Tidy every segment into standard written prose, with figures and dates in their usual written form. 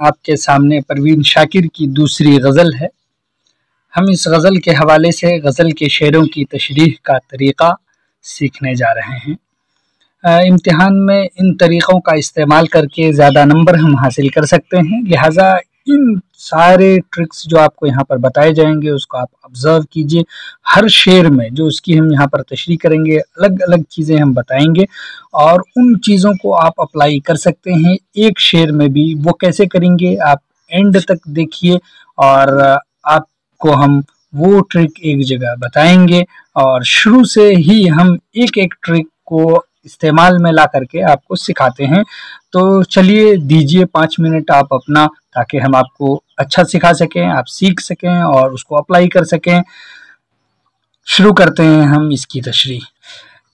आपके सामने परवीन शाकिर की दूसरी गज़ल है। हम इस गज़ल के हवाले से गज़ल के शेरों की तशरीह का तरीक़ा सीखने जा रहे हैं। इम्तिहान में इन तरीक़ों का इस्तेमाल करके ज़्यादा नंबर हम हासिल कर सकते हैं, लिहाजा इन सारे ट्रिक्स जो आपको यहाँ पर बताए जाएंगे उसको आप ऑब्ज़र्व कीजिए। हर शेर में जो उसकी हम यहाँ पर तशरीह करेंगे, अलग अलग चीज़ें हम बताएंगे और उन चीज़ों को आप अप्लाई कर सकते हैं एक शेर में भी। वो कैसे करेंगे आप एंड तक देखिए और आपको हम वो ट्रिक एक जगह बताएंगे और शुरू से ही हम एक एक ट्रिक को इस्तेमाल में ला करके आपको सिखाते हैं। तो चलिए दीजिए 5 मिनट आप अपना, ताकि हम आपको अच्छा सिखा सकें, आप सीख सकें और उसको अप्लाई कर सकें। शुरू करते हैं हम इसकी तशरीह।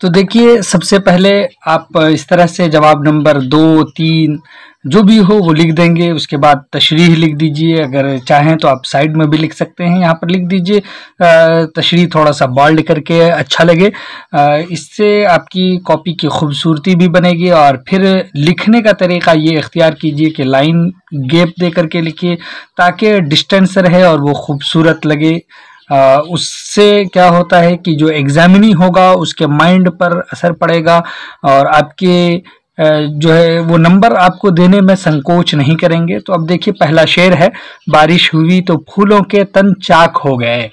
तो देखिए, सबसे पहले आप इस तरह से जवाब नंबर 2, 3 जो भी हो वो लिख देंगे। उसके बाद तशरीह लिख दीजिए, अगर चाहें तो आप साइड में भी लिख सकते हैं, यहाँ पर लिख दीजिए। तशरीह थोड़ा सा बोल्ड करके अच्छा लगे, इससे आपकी कॉपी की खूबसूरती भी बनेगी। और फिर लिखने का तरीक़ा ये इख्तियार कीजिए कि लाइन गैप दे करके लिखिए ताकि डिस्टेंस रहे और वो खूबसूरत लगे। उससे क्या होता है कि जो एग्जामिनी होगा उसके माइंड पर असर पड़ेगा और आपके जो है वो नंबर आपको देने में संकोच नहीं करेंगे। तो अब देखिए, पहला शेर है, बारिश हुई तो फूलों के तन चाक हो गए,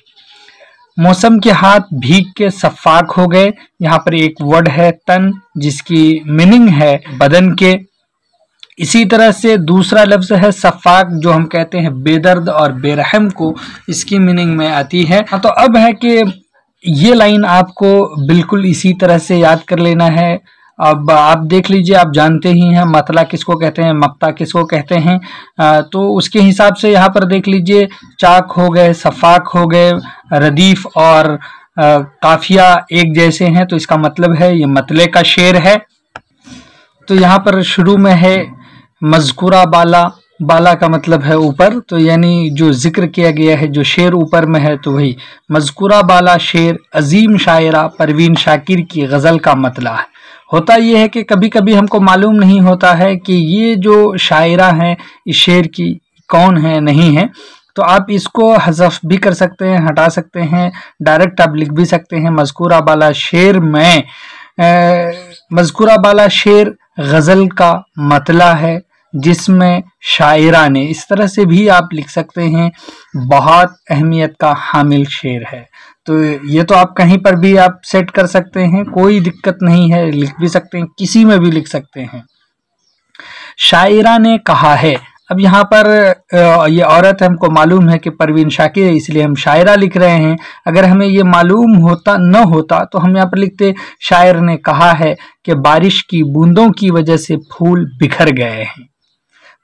मौसम के हाथ भीग के सफ़ाक हो गए। यहाँ पर एक वर्ड है तन, जिसकी मीनिंग है बदन के। इसी तरह से दूसरा लफ्ज़ है सफ़ाक, जो हम कहते हैं बेदर्द और बेरहम को, इसकी मीनिंग में आती है। तो अब है कि ये लाइन आपको बिल्कुल इसी तरह से याद कर लेना है। अब आप देख लीजिए, आप जानते ही हैं मतला किसको कहते हैं, मक्ता किसको कहते हैं। तो उसके हिसाब से यहाँ पर देख लीजिए, चाक हो गए, सफ़ाक हो गए, रदीफ़ और काफिया एक जैसे हैं, तो इसका मतलब है ये मतले का शेर है। तो यहाँ पर शुरू में है मज़कुरा बाला, बाला का मतलब है ऊपर, तो यानी जो जिक्र किया गया है, जो शेर ऊपर में है, तो वही मज़कुरा बाला शेर अजीम शायरा परवीन शाकिर की गज़ल का मतला है। होता यह है कि कभी कभी हमको मालूम नहीं होता है कि ये जो शायरा हैं इस शेर की कौन है, नहीं है, तो आप इसको हज़फ भी कर सकते हैं, हटा सकते हैं, डायरेक्ट आप लिख भी सकते हैं मज़कुरा बाला शेर में। मज़कुरा बाला शेर गज़ल का मतला है जिसमें शायरा ने, इस तरह से भी आप लिख सकते हैं, बहुत अहमियत का हामिल शेर है। तो ये तो आप कहीं पर भी आप सेट कर सकते हैं, कोई दिक्कत नहीं है, लिख भी सकते हैं, किसी में भी लिख सकते हैं। शायरा ने कहा है, अब यहाँ पर ये औरत है, हमको मालूम है कि परवीन शाकिर है, इसलिए हम शायरा लिख रहे हैं। अगर हमें ये मालूम होता न होता तो हम यहाँ पर लिखते शायर ने कहा है कि बारिश की बूंदों की वजह से फूल बिखर गए हैं।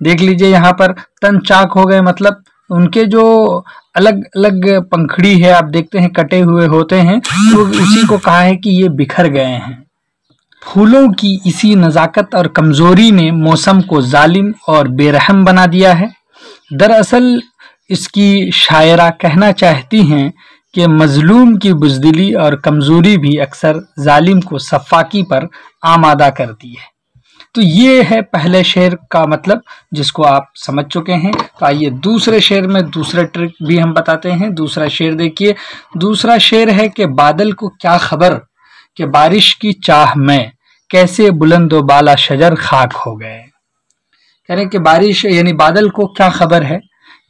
देख लीजिए, यहाँ पर तन चाक हो गए, मतलब उनके जो अलग अलग पंखड़ी है आप देखते हैं कटे हुए होते हैं, तो उसी को कहा है कि ये बिखर गए हैं। फूलों की इसी नज़ाकत और कमज़ोरी ने मौसम को जालिम और बेरहम बना दिया है। दरअसल इसकी शायरा कहना चाहती हैं कि मजलूम की बुज़दिली और कमज़ोरी भी अक्सर जालिम को सफ़ाकी पर आमादा करती है। तो ये है पहले शेर का मतलब, जिसको आप समझ चुके हैं। तो आइए दूसरे शेर में दूसरे ट्रिक भी हम बताते हैं। दूसरा शेर देखिए, दूसरा शेर है कि बादल को क्या खबर कि बारिश की चाह में कैसे बुलंदो बाला शजर खाक हो गए। कह रहे कि बारिश यानी बादल को क्या खबर है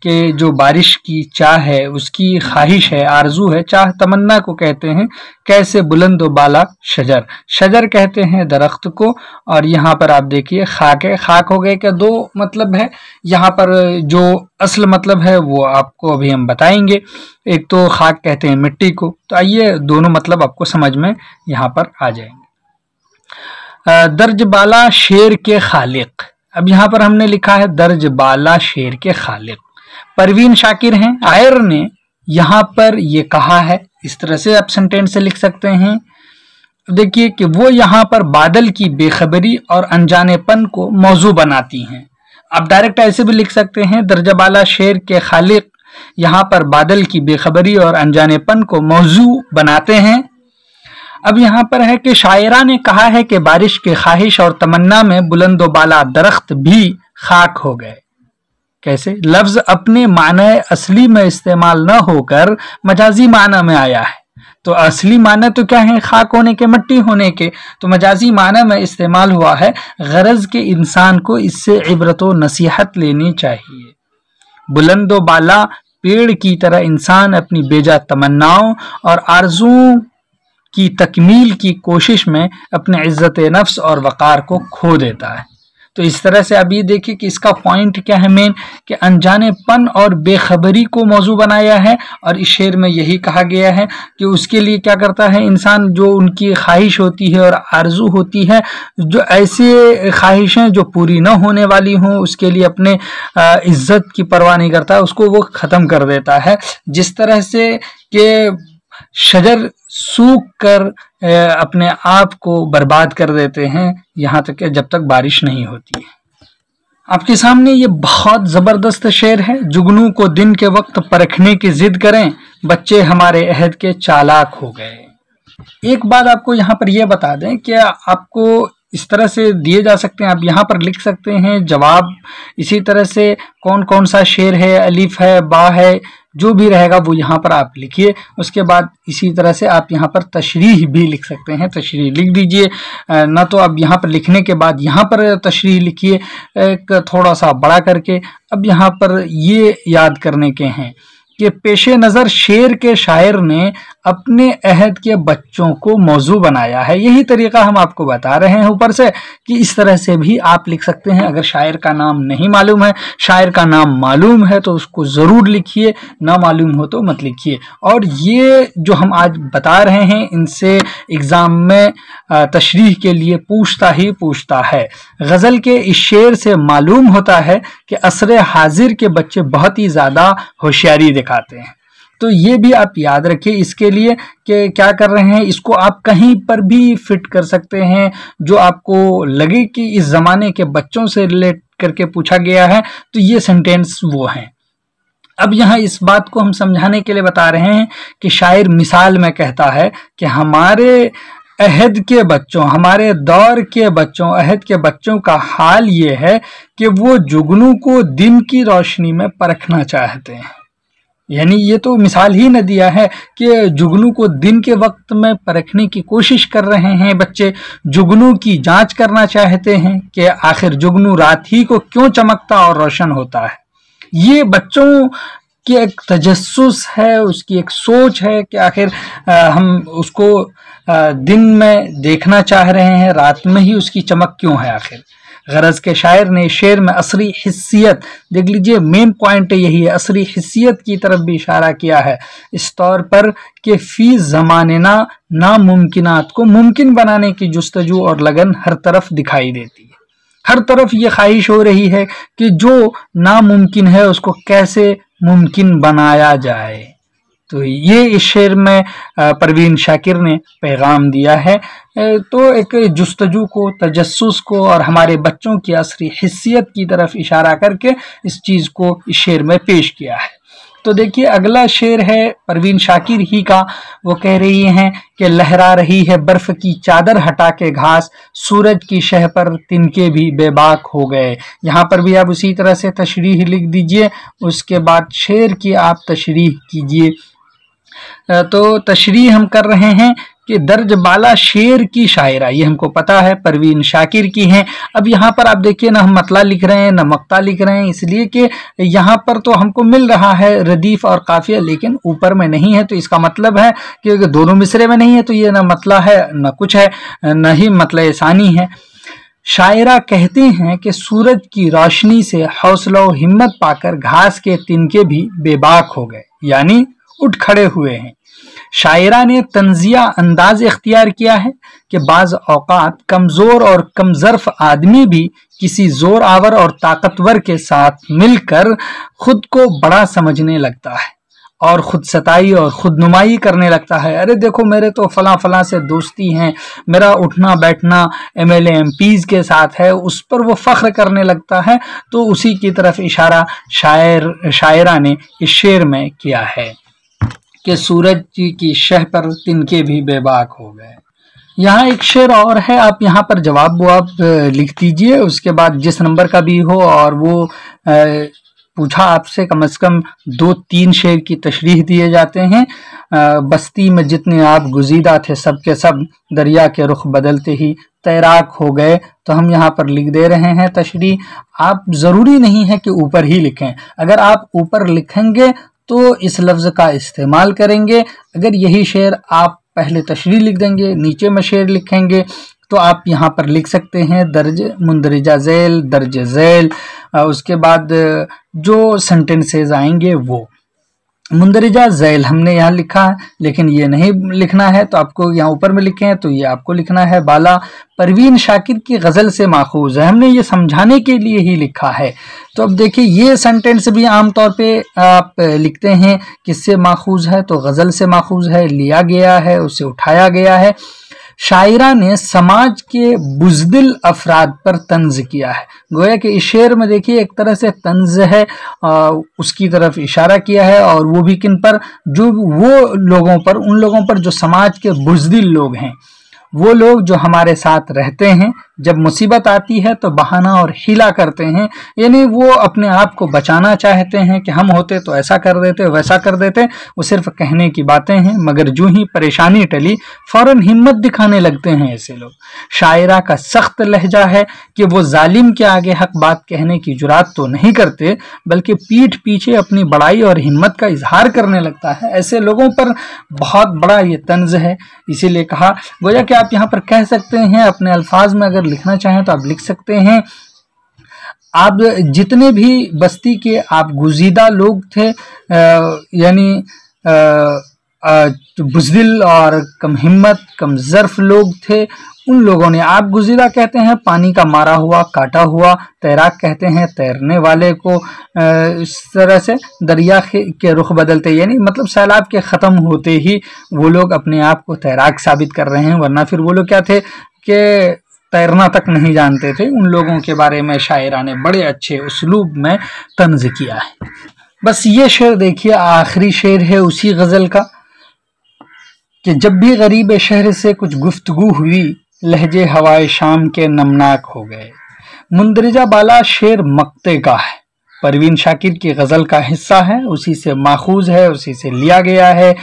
कि जो बारिश की चाह है, उसकी ख्वाहिश है, आरजू है, चाह तमन्ना को कहते हैं, कैसे बुलंदो बाला शजर, शजर कहते हैं दरख्त को। और यहाँ पर आप देखिए खाक है, खाक हो गए का दो मतलब है। यहाँ पर जो असल मतलब है वो आपको अभी हम बताएंगे। एक तो खाक कहते हैं मिट्टी को, तो आइए दोनों मतलब आपको समझ में यहाँ पर आ जाएंगे। दर्ज बाला शेर के खालिक, अब यहाँ पर हमने लिखा है दर्ज बाला शेर के खालिक, परवीन शाकिर हैं। शायर ने यहाँ पर ये कहा है, इस तरह से आप सेंटेंस से लिख सकते हैं। देखिए कि वो यहाँ पर बादल की बेखबरी और अनजानेपन को मौजू बनाती हैं। आप डायरेक्ट ऐसे भी लिख सकते हैं, दर्ज बाला शेर के खालिक यहाँ पर बादल की बेखबरी और अनजानेपन को मौजू बनाते हैं। अब यहाँ पर है कि शायरा ने कहा है कि बारिश की ख्वाहिश और तमन्ना में बुलंदो बाला दरख्त भी खाक हो गए। कैसे? लफ्ज अपने माने असली में इस्तेमाल न होकर मजाजी माना में आया है। तो असली माना तो क्या है? खाक होने के, मट्टी होने के। तो मजाजी माना में इस्तेमाल हुआ है। गरज के इंसान को इससे इबरत व नसीहत लेनी चाहिए। बुलंदो बाला पेड़ की तरह इंसान अपनी बेजा तमन्नाओं और आरज़ुओं की तकमील की कोशिश में अपने इज्जत नफ्स और वक़ार को खो देता है। तो इस तरह से अब ये देखिए कि इसका पॉइंट क्या है मेन, कि अनजानेपन और बेखबरी को मौजू बनाया है। और इस शेर में यही कहा गया है कि उसके लिए क्या करता है इंसान, जो उनकी ख्वाहिश होती है और आरजू होती है, जो ऐसी ख्वाहिशें जो पूरी न होने वाली हों, उसके लिए अपने इज्जत की परवाह नहीं करता, उसको वो ख़त्म कर देता है। जिस तरह से कि शजर सूख कर अपने आप को बर्बाद कर देते हैं, यहाँ तक कि जब तक बारिश नहीं होती है। आपके सामने ये बहुत ज़बरदस्त शेर है। जुगनू को दिन के वक्त परखने की जिद करें, बच्चे हमारे अहद के चालाक हो गए। एक बात आपको यहाँ पर यह बता दें कि आपको इस तरह से दिए जा सकते हैं, आप यहाँ पर लिख सकते हैं जवाब। इसी तरह से कौन कौन सा शेर है, अलिफ है, बा है, जो भी रहेगा वो यहाँ पर आप लिखिए। उसके बाद इसी तरह से आप यहाँ पर तशरीह भी लिख सकते हैं, तशरीह लिख दीजिए। ना तो अब यहाँ पर लिखने के बाद यहाँ पर तशरीह लिखिए एक थोड़ा सा बड़ा करके। अब यहाँ पर ये याद करने के हैं कि पेशे नज़र शेर के शायर ने अपने अहद के बच्चों को मौजू बनाया है। यही तरीका हम आपको बता रहे हैं ऊपर से कि इस तरह से भी आप लिख सकते हैं। अगर शायर का नाम नहीं मालूम है, शायर का नाम मालूम है तो उसको ज़रूर लिखिए, ना मालूम हो तो मत लिखिए। और ये जो हम आज बता रहे हैं, इनसे एग्ज़ाम में तशरीह के लिए पूछता ही पूछता है। गज़ल के इस शेर से मालूम होता है कि असरे हाजिर के बच्चे बहुत ही ज़्यादा होशियारी दिखाते हैं। तो ये भी आप याद रखिए इसके लिए कि क्या कर रहे हैं, इसको आप कहीं पर भी फिट कर सकते हैं। जो आपको लगे कि इस ज़माने के बच्चों से रिलेट करके पूछा गया है, तो ये सेंटेंस वो हैं। अब यहाँ इस बात को हम समझाने के लिए बता रहे हैं कि शायर मिसाल में कहता है कि हमारे अहद के बच्चों, हमारे दौर के बच्चों, अहद के बच्चों का हाल ये है कि वो जुगनू को दिन की रोशनी में परखना चाहते हैं। यानी ये तो मिसाल ही न दिया है कि जुगनू को दिन के वक्त में परखने की कोशिश कर रहे हैं बच्चे, जुगनू की जांच करना चाहते हैं कि आखिर जुगनू रात ही को क्यों चमकता और रोशन होता है। ये बच्चों की एक तजस्सुस है, उसकी एक सोच है कि आखिर हम उसको दिन में देखना चाह रहे हैं, रात में ही उसकी चमक क्यों है आखिर। गरज के शायर ने शेर में असरी हिस्सियत, देख लीजिए मेन पॉइंट यही है, असरी हिस्सियत की तरफ भी इशारा किया है, इस तौर पर कि फी ज़माने नामुमकिनात को मुमकिन बनाने की जुस्तजू और लगन हर तरफ दिखाई देती है। हर तरफ ये ख्वाहिश हो रही है कि जो नामुमकिन है उसको कैसे मुमकिन बनाया जाए। तो ये इस शेर में परवीन शाकिर ने पैगाम दिया है। तो एक जुस्तजू को, तजस्सुस को और हमारे बच्चों की असरी हिस्सियत की तरफ इशारा करके इस चीज़ को इस शेर में पेश किया है। तो देखिए अगला शेर है परवीन शाकिर ही का। वो कह रही हैं कि लहरा रही है बर्फ़ की चादर हटा के घास, सूरज की शह पर तिनके भी बेबाक हो गए। यहाँ पर भी आप उसी तरह से तशरीह लिख दीजिए, उसके बाद शेर की आप तशरीह कीजिए। तो तशरीह हम कर रहे हैं कि दर्ज बाला शेर की शायरा, ये हमको पता है परवीन शाकिर की हैं। अब यहाँ पर आप देखिए ना हम मतला लिख रहे हैं ना मक्ता लिख रहे हैं, इसलिए कि यहाँ पर तो हमको मिल रहा है रदीफ और काफिया, लेकिन ऊपर में नहीं है। तो इसका मतलब है कि दोनों मिसरे में नहीं है, तो ये ना मतला है ना कुछ है, न ही मतलब सानी है। शायरा कहते हैं कि सूरज की रोशनी से हौसला और हिम्मत पाकर घास के तिनके भी बेबाक हो गए, यानी उठ खड़े हुए हैं। शायरा ने तंजिया अंदाज इख्तियार किया है कि बाज़ औक़ात कमज़ोर और कमज़र्फ़ आदमी भी किसी ज़ोर आवर और ताकतवर के साथ मिलकर खुद को बड़ा समझने लगता है और खुद सताई और खुद नुमाई करने लगता है। अरे देखो मेरे तो फलां फलां से दोस्ती हैं, मेरा उठना बैठना MLA MPs के साथ है, उस पर वो फ़ख्र करने लगता है। तो उसी की तरफ इशारा शायरा ने इस शेर में किया है कि सूरज की शह पर तिनके भी बेबाक हो गए। यहाँ एक शेर और है, आप यहाँ पर जवाब लिख दीजिए, उसके बाद जिस नंबर का भी हो और वो पूछा आपसे कम से कम 2-3 शेर की तशरीह दिए जाते हैं। बस्ती में जितने आप गुजीदा थे सब के सब दरिया के रुख बदलते ही तैराक हो गए। तो हम यहाँ पर लिख दे रहे हैं तशरीह। आप ज़रूरी नहीं है कि ऊपर ही लिखें, अगर आप ऊपर लिखेंगे तो इस लफ्ज़ का इस्तेमाल करेंगे। अगर यही शेर आप पहले तशरीह लिख देंगे, नीचे में शेर लिखेंगे, तो आप यहाँ पर लिख सकते हैं दर्ज मुंदरिजा झैल, दर्ज झैल। उसके बाद जो सेंटेंसेस आएंगे वो मुंदरिजा झैल हमने यहाँ लिखा है, लेकिन ये नहीं लिखना है तो आपको यहाँ ऊपर में लिखे हैं तो ये आपको लिखना है बाला परवीन शाकिर की गज़ल से माखूज है। हमने ये समझाने के लिए ही लिखा है। तो अब देखिए ये सेंटेंस भी आमतौर पे आप लिखते हैं किससे माखूज है, तो गज़ल से माखूज है, लिया गया है, उसे उठाया गया है। शायरा ने समाज के बुज़दिल अफराद पर तंज किया है। गोया कि इस शेर में देखिए एक तरह से तंज है, उसकी तरफ इशारा किया है, और वो भी किन पर, जो वो लोगों पर, उन लोगों पर जो समाज के बुज़दिल लोग हैं, वो लोग जो हमारे साथ रहते हैं, जब मुसीबत आती है तो बहाना और हीला करते हैं, यानी वो अपने आप को बचाना चाहते हैं कि हम होते तो ऐसा कर देते, वैसा कर देते। वो सिर्फ कहने की बातें हैं, मगर जो ही परेशानी टली फौरन हिम्मत दिखाने लगते हैं ऐसे लोग। शायरा का सख्त लहजा है कि वो जालिम के आगे हक बात कहने की जुरात तो नहीं करते, बल्कि पीठ पीछे अपनी बड़ाई और हिम्मत का इजहार करने लगता है। ऐसे लोगों पर बहुत बड़ा ये तंज है, इसीलिए कहा। गोया कि आप यहाँ पर कह सकते हैं, अपने अल्फाज में अगर लिखना चाहें तो आप लिख सकते हैं, आप जितने भी बस्ती के आप गुजीदा लोग थे, यानी बुज़दिल और कम हिम्मत, कम ज़र्फ लोग थे, उन लोगों ने, आप गुजीदा कहते हैं पानी का मारा हुआ, काटा हुआ, तैराक कहते हैं तैरने वाले को। इस तरह से दरिया के रुख बदलते, यानी मतलब सैलाब के ख़त्म होते ही वो लोग अपने आप को तैराक साबित कर रहे हैं, वरना फिर वो लोग क्या थे कि तैरना तक नहीं जानते थे। उन लोगों के बारे में शायरा ने बड़े अच्छे उसलूब में तंज किया है। बस ये शेर देखिए, आखिरी शेर है उसी गज़ल का कि जब भी गरीब शहर से कुछ गुफ्तगू हुई, लहजे हवाए शाम के नमनाक हो गए। मुंदरिजा बाला शेर मक्ते का है, परवीन शाकिर की गज़ल का हिस्सा है, उसी से माखूज है, उसी से लिया गया है।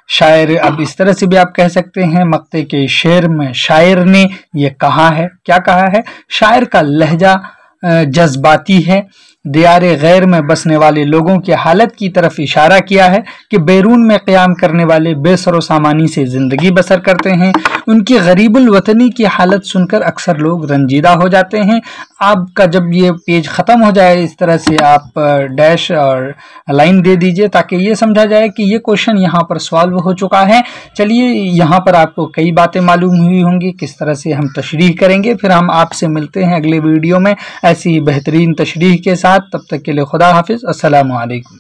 शायर, अब इस तरह से भी आप कह सकते हैं, मक्ते के शेर में शायर ने ये कहा है, क्या कहा है? शायर का लहजा जज्बाती है, दियारे गैर में बसने वाले लोगों की हालत की तरफ इशारा किया है कि बैरून में क़याम करने वाले बेसरो सामानी से ज़िंदगी बसर करते हैं। उनकी गरीबुल वतनी की हालत सुनकर अक्सर लोग रंजीदा हो जाते हैं। आपका जब ये पेज ख़त्म हो जाए, इस तरह से आप डैश और लाइन दे दीजिए ताकि ये समझा जाए कि ये क्वेश्चन यहाँ पर सॉल्व हो चुका है। चलिए, यहाँ पर आपको कई बातें मालूम हुई होंगी किस तरह से हम तशरीह करेंगे। फिर हम आपसे मिलते हैं अगले वीडियो में ऐसी ही बेहतरीन तशरीह के साथ। तब तक के लिए खुदा हाफिज़, अस्सलामु अलैकुम।